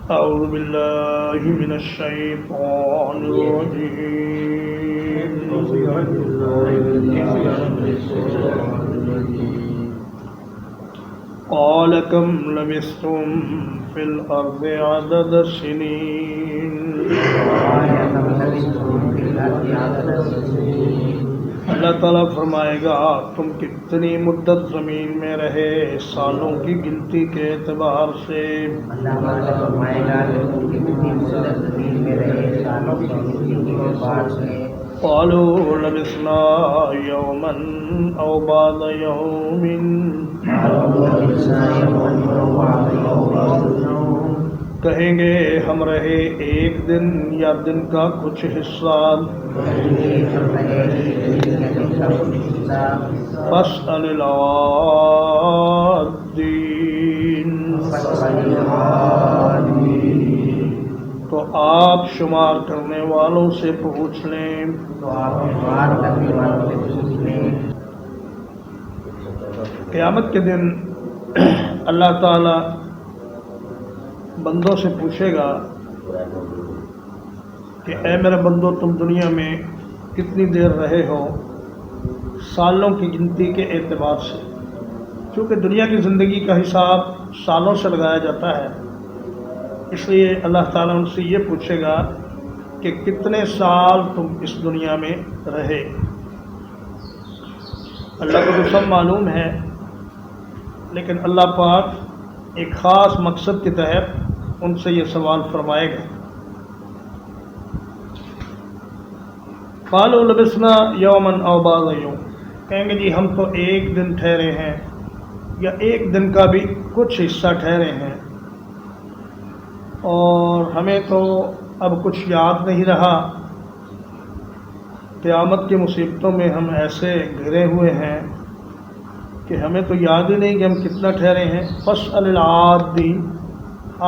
أعوذ بالله من الشيطان الرجيم قال كم لبثتم في الأرض عدد السنين اللہ تعالیٰ فرمائے گا تم کتنی مدت زمین میں رہے سالوں کی گنتی کے اعتبار سے. اللہ تعالیٰ فرمائے گا کہ تم کتنی مدت زمین میں رہے سالوں کی گنتی کے اعتبار سے. قالوا لبثنا يوما أو بعض يوم کہیں گے ہم رہے ایک دن یا دن کا کچھ حصہ. فاسأل العادين تو آپ شمار کرنے والوں سے پوچھ لیں. قیامت کے دن اللہ تعالی بندوں سے پوچھے گا کہ اے میرے بندو تم دنیا میں کتنی دیر رہے ہو سالوں کی گنتی کے اعتبار سے. چونکہ دنیا کی زندگی کا حساب سالوں سے لگایا جاتا ہے اس لیے اللہ تعالیٰ ان سے یہ پوچھے گا کہ کتنے سال تم اس دنیا میں رہے. اللہ کو تو سب معلوم ہے لیکن اللہ پاک ایک خاص مقصد کے تحت ان سے یہ سوال فرمائے گا. قالوا لبثنا یوما او بعض یوم کہیں گے جی ہم تو ایک دن ٹھہرے ہیں یا ایک دن کا بھی کچھ حصہ ٹھہرے ہیں اور ہمیں تو اب کچھ یاد نہیں رہا. قیامت کی مصیبتوں میں ہم ایسے گھرے ہوئے ہیں کہ ہمیں تو یاد ہی نہیں کہ ہم کتنا ٹھہرے ہیں. فاسأل العادین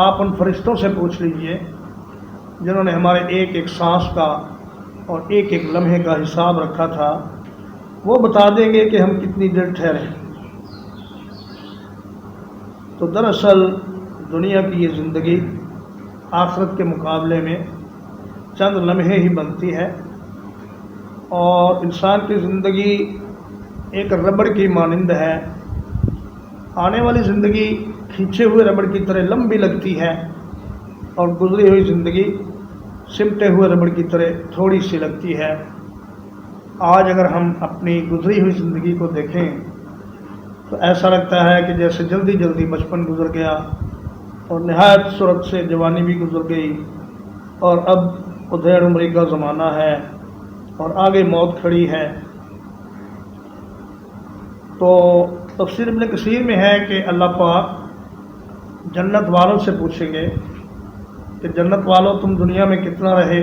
آپ ان فرشتوں سے پوچھ لیجئے جنہوں نے ہمارے ایک ایک سانس کا اور ایک ایک لمحے کا حساب رکھا تھا وہ بتا دیں گے کہ ہم کتنی دیر ٹھہرے ہیں. تو دراصل دنیا کی یہ زندگی آخرت کے مقابلے میں چند لمحے ہی بنتی ہے اور انسان کی زندگی ایک ربڑ کی مانند ہے. آنے والی زندگی کھینچے ہوئے ربڑ کی طرح لمبی لگتی ہے اور گزری ہوئی زندگی سمٹے ہوئے ربڑ کی طرح تھوڑی سی لگتی ہے. آج اگر ہم اپنی گزری ہوئی زندگی کو دیکھیں تو ایسا لگتا ہے کہ جیسے جلدی جلدی بچپن گزر گیا اور نہایت سرعت سے جوانی بھی گزر گئی اور اب ادھیڑ عمری کا زمانہ ہے اور آگے موت کھڑی ہے. تو تفسیر ابن کثیر میں ہے کہ اللہ پاک جنت والوں سے پوچھیں گے کہ جنت والوں تم دنیا میں کتنا رہے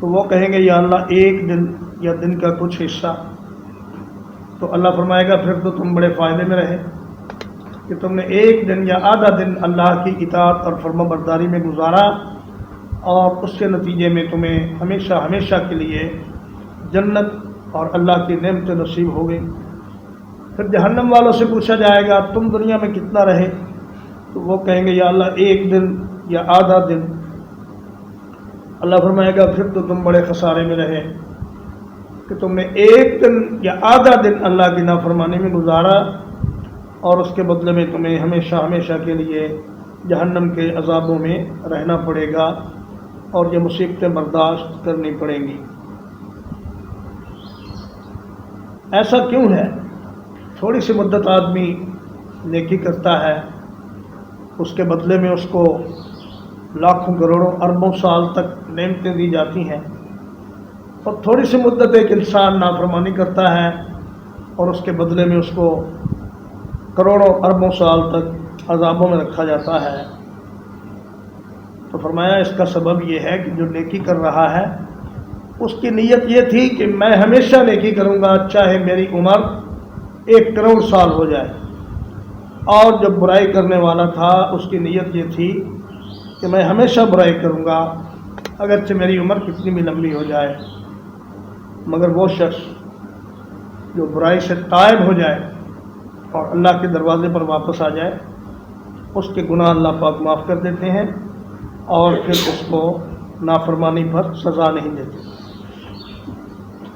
تو وہ کہیں گے یا اللہ ایک دن یا دن کا کچھ حصہ. تو اللہ فرمائے گا پھر تو تم بڑے فائدے میں رہے کہ تم نے ایک دن یا آدھا دن اللہ کی اطاعت اور فرما برداری میں گزارا اور اس کے نتیجے میں تمہیں ہمیشہ ہمیشہ کے لیے جنت اور اللہ کی نعمتیں نصیب ہو گئی. پھر جہنم والوں سے پوچھا جائے گا تم دنیا میں کتنا رہے تو وہ کہیں گے یا اللہ ایک دن یا آدھا دن. اللہ فرمائے گا پھر تو تم بڑے خسارے میں رہے کہ تم نے ایک دن یا آدھا دن اللہ کی نافرمانی میں گزارا اور اس کے بدلے میں تمہیں ہمیشہ ہمیشہ کے لیے جہنم کے عذابوں میں رہنا پڑے گا اور یہ مصیبتیں برداشت کرنی پڑیں گی. ایسا کیوں ہے؟ تھوڑی سی مدت آدمی نیکی کرتا ہے اس کے بدلے میں اس کو لاکھوں کروڑوں اربوں سال تک نعمتیں دی جاتی ہیں اور تھوڑی سی مدت ایک انسان نافرمانی کرتا ہے اور اس کے بدلے میں اس کو کروڑوں اربوں سال تک عذابوں میں رکھا جاتا ہے. تو فرمایا اس کا سبب یہ ہے کہ جو نیکی کر رہا ہے اس کی نیت یہ تھی کہ میں ہمیشہ نیکی کروں گا چاہے میری عمر 1 کروڑ سال ہو جائے. اور جب برائی کرنے والا تھا اس کی نیت یہ تھی کہ میں ہمیشہ برائی کروں گا اگرچہ میری عمر کتنی بھی لمبی ہو جائے. مگر وہ شخص جو برائی سے تائب ہو جائے اور اللہ کے دروازے پر واپس آ جائے اس کے گناہ اللہ پاک معاف کر دیتے ہیں اور پھر اس کو نافرمانی پر سزا نہیں دیتے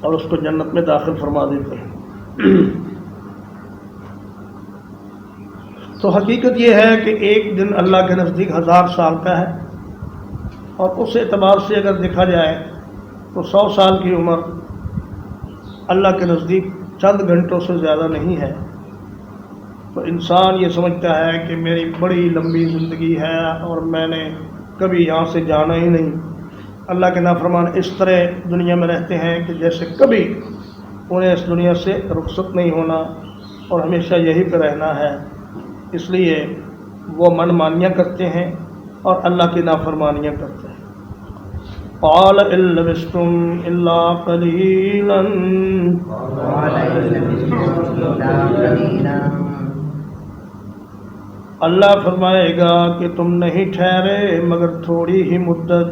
اور اس کو جنت میں داخل فرما دیتے ہیں۔ تو حقیقت یہ ہے کہ ایک دن اللہ کے نزدیک 1000 سال کا ہے، اور اس اعتبار سے اگر دیکھا جائے تو 100 سال کی عمر اللہ کے نزدیک چند گھنٹوں سے زیادہ نہیں ہے۔ تو انسان یہ سمجھتا ہے کہ میری بڑی لمبی زندگی ہے اور میں نے کبھی یہاں سے جانا ہی نہیں۔ اللہ کے نافرمان اس طرح دنیا میں رہتے ہیں کہ جیسے کبھی انہیں اس دنیا سے رخصت نہیں ہونا اور ہمیشہ یہی پہ رہنا ہے، اس لیے وہ من مانیاں کرتے ہیں اور اللہ کی نافرمانیاں کرتے ہیں۔ قال إن لبثتم إلا قليلا، اللہ فرمائے گا کہ تم نہیں ٹھہرے مگر تھوڑی ہی مدت۔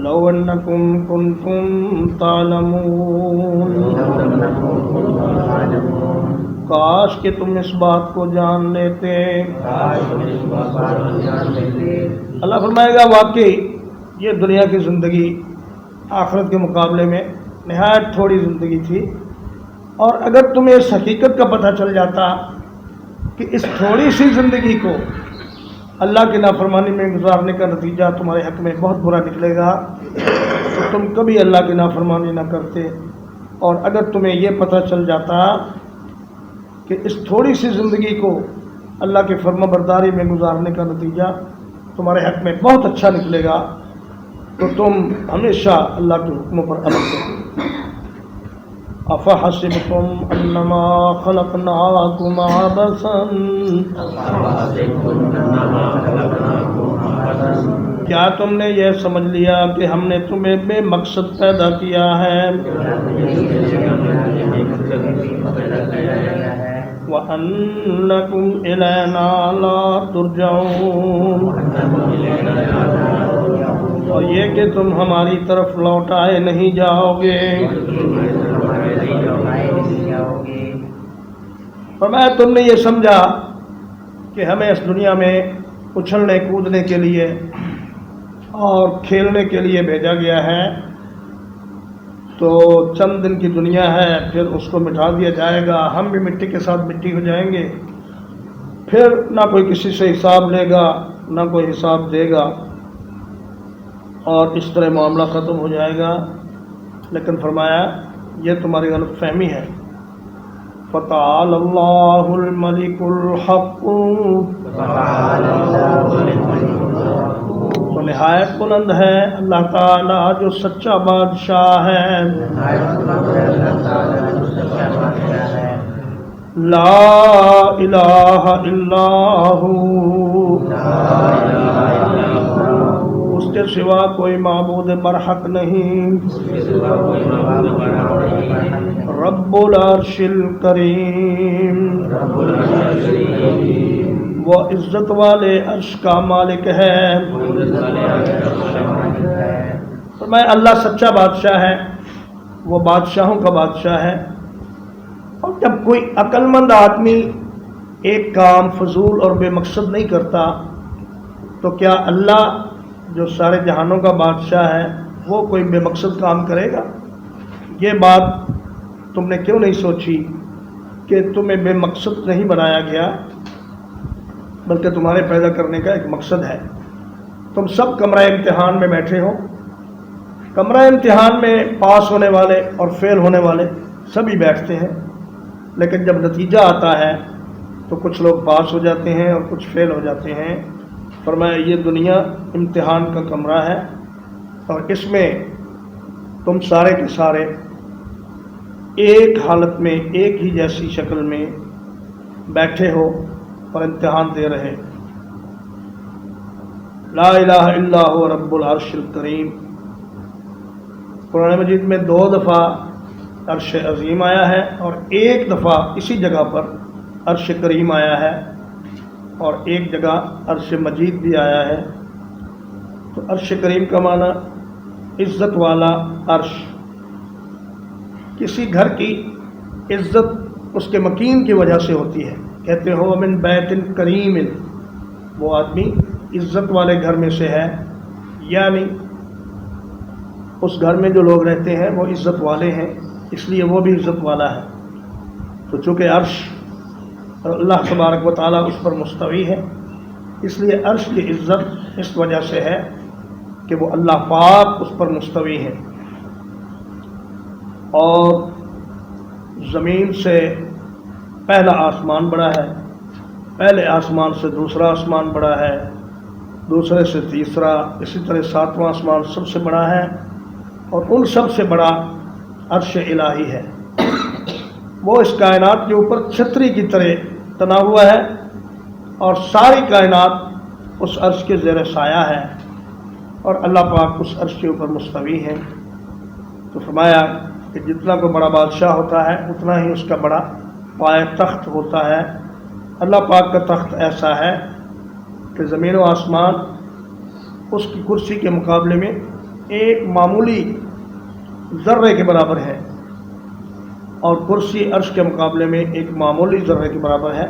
لو انکم کنتم تعلمون، کاش کہ تم اس بات کو جان لیتے۔ اللہ فرمائے گا واقعی یہ دنیا کی زندگی آخرت کے مقابلے میں نہایت تھوڑی زندگی تھی، اور اگر تمہیں اس حقیقت کا پتہ چل جاتا کہ اس تھوڑی سی زندگی کو اللہ کی نافرمانی میں گزارنے کا نتیجہ تمہارے حق میں بہت برا نکلے گا تو تم کبھی اللہ کی نافرمانی نہ کرتے، اور اگر تمہیں یہ پتہ چل جاتا کہ اس تھوڑی سی زندگی کو اللہ کی فرما برداری میں گزارنے کا نتیجہ تمہارے حق میں بہت اچھا نکلے گا تو تم ہمیشہ اللہ کے حکموں پر عمل کرو۔ افحسبتم انما خلقناکم عبثا، کیا تم نے یہ سمجھ لیا کہ ہم نے تمہیں بے مقصد پیدا کیا ہے؟ وَأَنَّكُمْ إِلَيْنَا لَا تُرْجَعُونَ، اور یہ کہ تم ہماری طرف لوٹائے نہیں جاؤ گے۔ فرمایا تم نے یہ سمجھا کہ ہمیں اس دنیا میں اچھلنے کودنے کے لیے اور کھیلنے کے لیے بھیجا گیا ہے، تو چند دن کی دنیا ہے، پھر اس کو مٹا دیا جائے گا، ہم بھی مٹی کے ساتھ مٹی ہو جائیں گے، پھر نہ کوئی کسی سے حساب لے گا نہ کوئی حساب دے گا، اور اس طرح معاملہ ختم ہو جائے گا۔ لیکن فرمایا یہ تمہاری غلط فہمی ہے۔ فتعالى اللہ الملک الحق، تو نہایت بلند ہے اللہ تعالیٰ جو سچا بادشاہ ہے۔ لا الہ الا ہو، اس کے سوا کوئی معبود برحق نہیں۔ رب العرش الکریم، وہ عزت والے عرش کا مالک ہے۔ فرمایا اللہ سچا بادشاہ ہے، وہ بادشاہوں کا بادشاہ ہے، اور جب کوئی عقل مند آدمی ایک کام فضول اور بے مقصد نہیں کرتا تو کیا اللہ جو سارے جہانوں کا بادشاہ ہے وہ کوئی بے مقصد کام کرے گا؟ یہ بات تم نے کیوں نہیں سوچی کہ تمہیں بے مقصد نہیں بنایا گیا، بلکہ تمہارے پیدا کرنے کا ایک مقصد ہے۔ تم سب کمرہ امتحان میں بیٹھے ہو، کمرہ امتحان میں پاس ہونے والے اور فیل ہونے والے سبھی بیٹھتے ہیں، لیکن جب نتیجہ آتا ہے تو کچھ لوگ پاس ہو جاتے ہیں اور کچھ فیل ہو جاتے ہیں۔ فرمایا یہ دنیا امتحان کا کمرہ ہے، اور اس میں تم سارے کے سارے ایک حالت میں ایک ہی جیسی شکل میں بیٹھے ہو اور امتحان دے رہے۔ لا الہ الا هو رب العرش الکریم، قرآن مجید میں 2 دفعہ عرش عظیم آیا ہے اور 1 دفعہ اسی جگہ پر عرش کریم آیا ہے، اور 1 جگہ عرش مجید بھی آیا ہے۔ تو عرش کریم کا معنی عزت والا عرش۔ کسی گھر کی عزت اس کے مکین کی وجہ سے ہوتی ہے. کہتے ہو من بیت کریم، وہ آدمی عزت والے گھر میں سے ہے، یعنی اس گھر میں جو لوگ رہتے ہیں وہ عزت والے ہیں، اس لیے وہ بھی عزت والا ہے. تو چونکہ عرش اللہ تبارک و تعالیٰ اس پر مستوی ہے، اس لیے عرش کی عزت اس وجہ سے ہے کہ وہ اللہ پاک اس پر مستوی ہے. اور زمین سے پہلا آسمان بڑا ہے، پہلے آسمان سے دوسرا آسمان بڑا ہے، دوسرے سے تیسرا، اسی طرح ساتواں آسمان سب سے بڑا ہے، اور ان سب سے بڑا عرش الہی ہے. وہ اس کائنات کے اوپر چھتری کی طرح تنا ہوا ہے، اور ساری کائنات اس عرش کے زیر سایہ ہے، اور اللہ پاک اس عرش کے اوپر مستوی ہے. تو فرمایا کہ جتنا کوئی بڑا بادشاہ ہوتا ہے اتنا ہی اس کا بڑا پائے تخت ہوتا ہے. اللہ پاک کا تخت ایسا ہے کہ زمین و آسمان اس کی کرسی کے مقابلے میں ایک معمولی ذرے کے برابر ہے، اور کرسی عرش کے مقابلے میں ایک معمولی ذرے کے برابر ہے.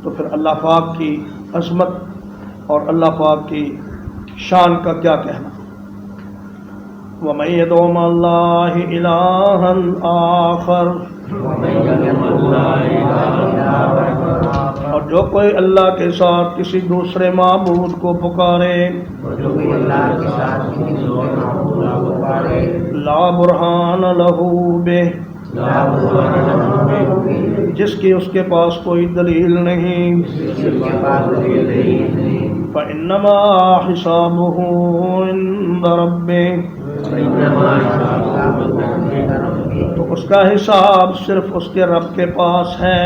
تو پھر اللہ پاک کی عظمت اور اللہ پاک کی شان کا کیا کہنا. وَمَن يَدْعُ مَعَ اللَّهِ إِلَٰهًا آخَرَ، اور جو کوئی اللہ کے ساتھ کسی دوسرے معبود کو پکارے، لا برہان لہ بہ، جس کی اس کے پاس کوئی دلیل نہیں، فإنما حسابہ عند ربہ، تو اس کا حساب صرف اس کے رب کے پاس ہے.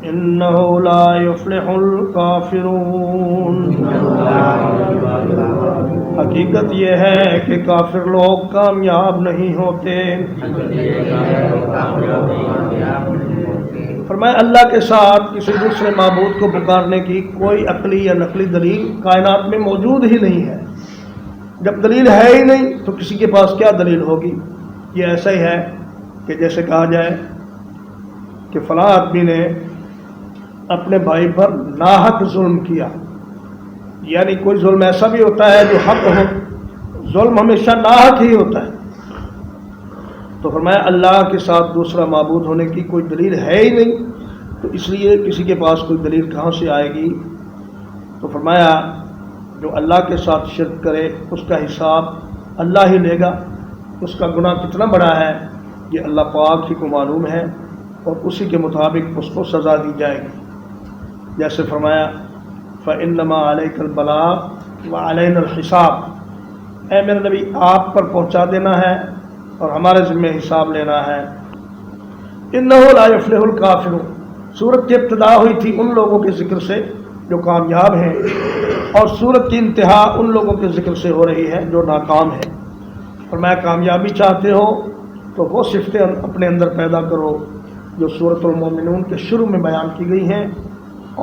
انہ لا یفلح الکافرون، حقیقت یہ ہے کہ کافر لوگ کامیاب نہیں ہوتے. فرمایا اللہ کے ساتھ کسی دوسرے معبود کو پکارنے کی کوئی عقلی یا نقلی دلیل کائنات میں موجود ہی نہیں ہے. جب دلیل ہے ہی نہیں تو کسی کے پاس کیا دلیل ہوگی. یہ ایسا ہی ہے کہ جیسے کہا جائے کہ فلاں آدمی نے اپنے بھائی پر ناحق ظلم کیا، یعنی کوئی ظلم ایسا بھی ہوتا ہے جو حق ہو، ظلم ہمیشہ ناحق ہی ہوتا ہے. تو فرمایا اللہ کے ساتھ دوسرا معبود ہونے کی کوئی دلیل ہے ہی نہیں، تو اس لیے کسی کے پاس کوئی دلیل کہاں سے آئے گی. تو فرمایا جو اللہ کے ساتھ شرک کرے اس کا حساب اللہ ہی لے گا. اس کا گناہ کتنا بڑا ہے یہ اللہ پاک ہی کو معلوم ہے، اور اسی کے مطابق اس کو سزا دی جائے گی. جیسے فرمایا فَإِنَّمَا عَلَيْكَ الْبَلَاغُ وَعَلَيْنَا الْحِسَابُ، اے میرے نبی آپ پر پہنچا دینا ہے اور ہمارے ذمہ حساب لینا ہے. اِنَّهُ لَا يُفْلِحُ الْكَافِرُونَ، سورت کی ابتدا ہوئی تھی ان لوگوں کے ذکر سے جو کامیاب ہیں، اور سورت کی انتہا ان لوگوں کے ذکر سے ہو رہی ہے جو ناکام ہیں. اور میں کامیابی چاہتے ہو تو وہ صفتیں اپنے اندر پیدا کرو جو سورۃ المومنون کے شروع میں بیان کی گئی ہیں،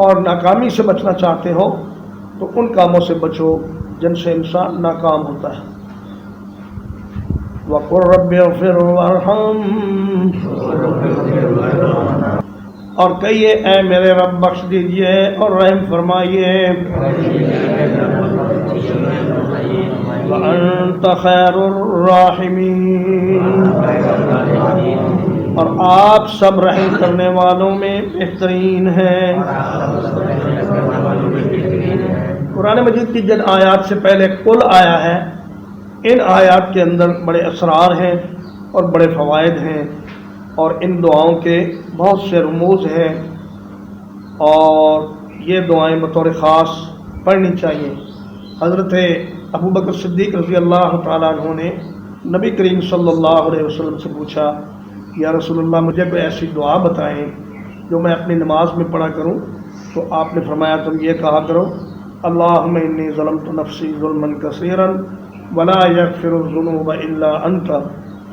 اور ناکامی سے بچنا چاہتے ہو تو ان کاموں سے بچو جن سے انسان ناکام ہوتا ہے. وَقُلْ رَبِّ اغْفِرْ وَارْحَمْ، اور کہیے اے میرے رب بخش دیجئے اور رحم فرمائیے. وَأَنْتَ خَيْرُ الرَّاحِمِينَ، اور آپ سب رحم کرنے والوں میں بہترین ہیں. قرآن مجید کی جن آیات سے پہلے قل آیا ہے، ان آیات کے اندر بڑے اسرار ہیں اور بڑے فوائد ہیں، اور ان دعاؤں کے بہت سے رموز ہیں، اور یہ دعائیں بطور خاص پڑھنی چاہیے. حضرت ابو بکر صدیق رضی اللہ تعالیٰ عنہ نے نبی کریم صلی اللہ علیہ وسلم سے پوچھا یا رسول اللہ مجھے کوئی ایسی دعا بتائیں جو میں اپنی نماز میں پڑھا کروں. تو آپ نے فرمایا تم یہ کہا کرو اللہم انی ظلمت نفسی ظلما کثیرا ولا یغفر الذنوب الا انت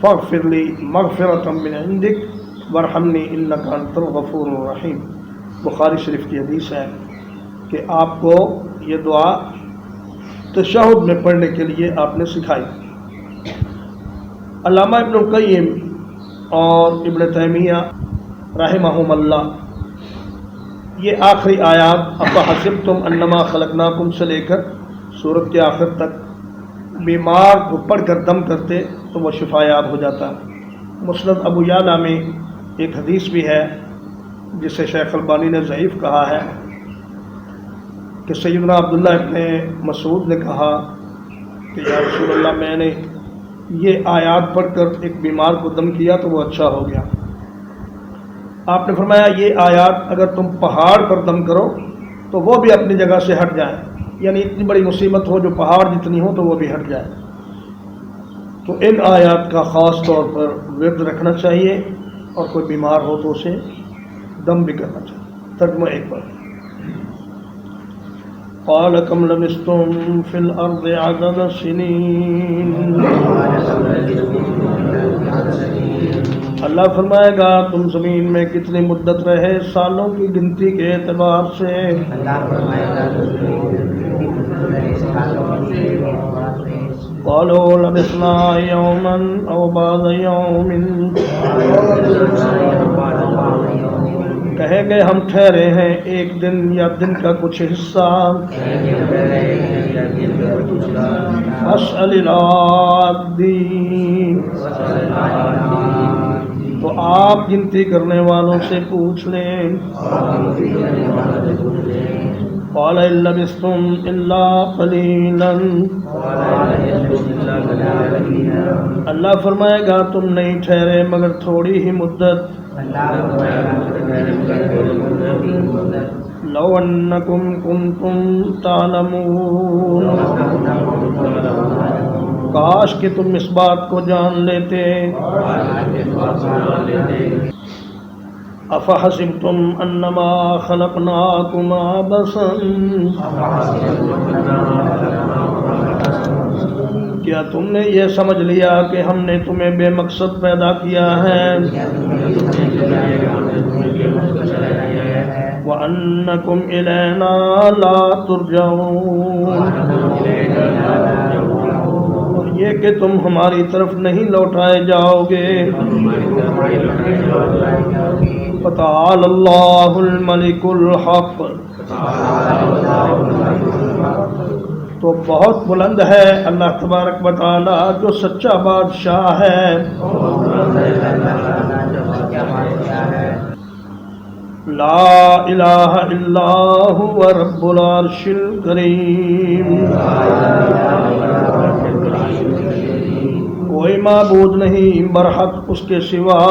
فاغفر لی مغفرۃ من عندک وارحمنی انک انت الغفور الرحیم. بخاری شریف کی حدیث ہے کہ آپ کو یہ دعا تشہد میں پڑھنے کے لیے آپ نے سکھائی. علامہ ابن القیم اور ابن تیمیہ رحمہم اللہ، یہ آخری آیات افحسبتم انما خلقناکم سے لے کر سورت کے آخر تک بیمار کو پڑھ کر دم کرتے تو وہ شفا یاب ہو جاتا۔ مسند ابو یعلا میں ایک حدیث بھی ہے جسے شیخ البانی نے ضعیف کہا ہے کہ سیدنا عبداللہ ابن مسعود نے کہا کہ یا رسول اللہ، میں نے یہ آیات پڑھ کر ایک بیمار کو دم کیا تو وہ اچھا ہو گیا۔ آپ نے فرمایا یہ آیات اگر تم پہاڑ پر دم کرو تو وہ بھی اپنی جگہ سے ہٹ جائیں، یعنی اتنی بڑی مصیبت ہو جو پہاڑ جتنی ہو تو وہ بھی ہٹ جائے۔ تو ان آیات کا خاص طور پر ورد رکھنا چاہیے، اور کوئی بیمار ہو تو اسے دم بھی کرنا چاہیے۔ ترجمہ ایک بار۔ قال کم لبثتم فی الارض عدد سنین، اللہ فرمائے گا تم زمین میں کتنی مدت رہے سالوں کی گنتی کے اعتبار سے۔ قالوا لبثنا یوما او بعض یوم، کہے گئے ہم ٹھہرے ہیں ایک دن یا دن کا کچھ حصہ۔ اسأل العادین، تو آپ گنتی کرنے والوں سے پوچھ لیں۔ قال ان لبثتم الا قلیلا، اللہ فرمائے گا تم نہیں ٹھہرے مگر تھوڑی ہی مدت۔ لو انکم کنتم تعلمون، کاش کہ تم اس بات کو جان لیتے۔ افحسبتم انما خلقناکم عبثا، کیا تم نے یہ سمجھ لیا کہ ہم نے تمہیں بے مقصد پیدا کیا ہے؟ وَأَنَّكُمْ إِلَيْنَا لَا تُرْجَعُونَ، اور یہ کہ تم ہماری طرف نہیں لوٹائے جاؤ گے۔ فَتَعَالَى اللَّهُ الْمَلِكُ الْحَقُّ، تو بہت بلند ہے اللہ تبارک و تعالی جو سچا بادشاہ ہے۔ لا الہ الا هو رب العرش الکریم، کوئی معبود نہیں برحق اس کے سوا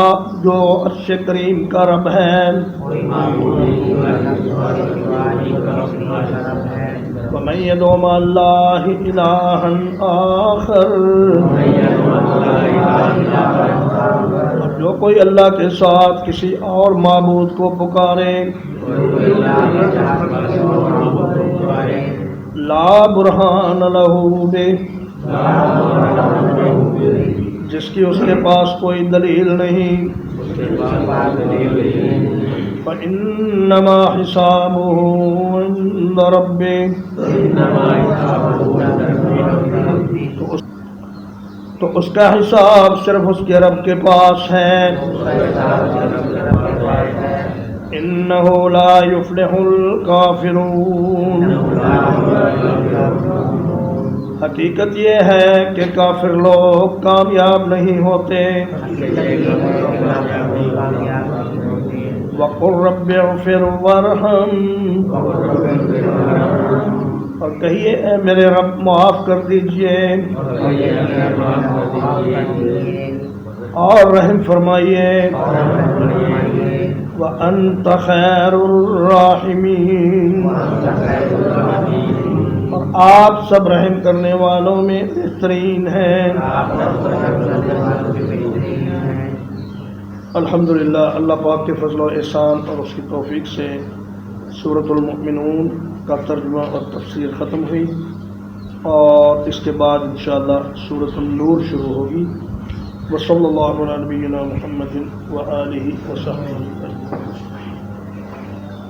جو عرش کریم کا رب ہے۔ وَمَن يَدْعُ مَعَ اللَّهِ إِلَٰهًا آخَرَ، اور جو کوئی اللہ کے ساتھ کسی اور معبود کو پکارے، لا برہان لہ بہ، جس کی اس کے پاس کوئی دلیل نہیں، فَإِنَّمَا حِسَابُهُ عِندَ رَبِّهِ، تو اس کا حساب صرف اس کے رب کے پاس ہے۔ إِنَّهُ لَا يُفْلِحُ الْكَافِرُونَ، حقیقت یہ ہے کہ کافر لوگ کامیاب نہیں ہوتے۔ وَقُلْ رَبِّ اغْفِرْ وَارْحَمْ، اور کہیے اے میرے رب معاف کر دیجئے اور رحم فرمائیے۔ وَأَنْتَ خَيْرُ الرَّاحِمِينَ، اور آپ سب رحم کرنے والوں میں بہترین ہیں۔ الحمدللہ، اللہ پاک کے فضل و احسان اور اس کی توفیق سے سورۃ المؤمنون کا ترجمہ اور تفسیر ختم ہوئی، اور اس کے بعد انشاءاللہ سورۃ النور شروع ہوگی۔ وصلی اللہ علی نبینا محمد وآلہ وصحبہ اجمعین۔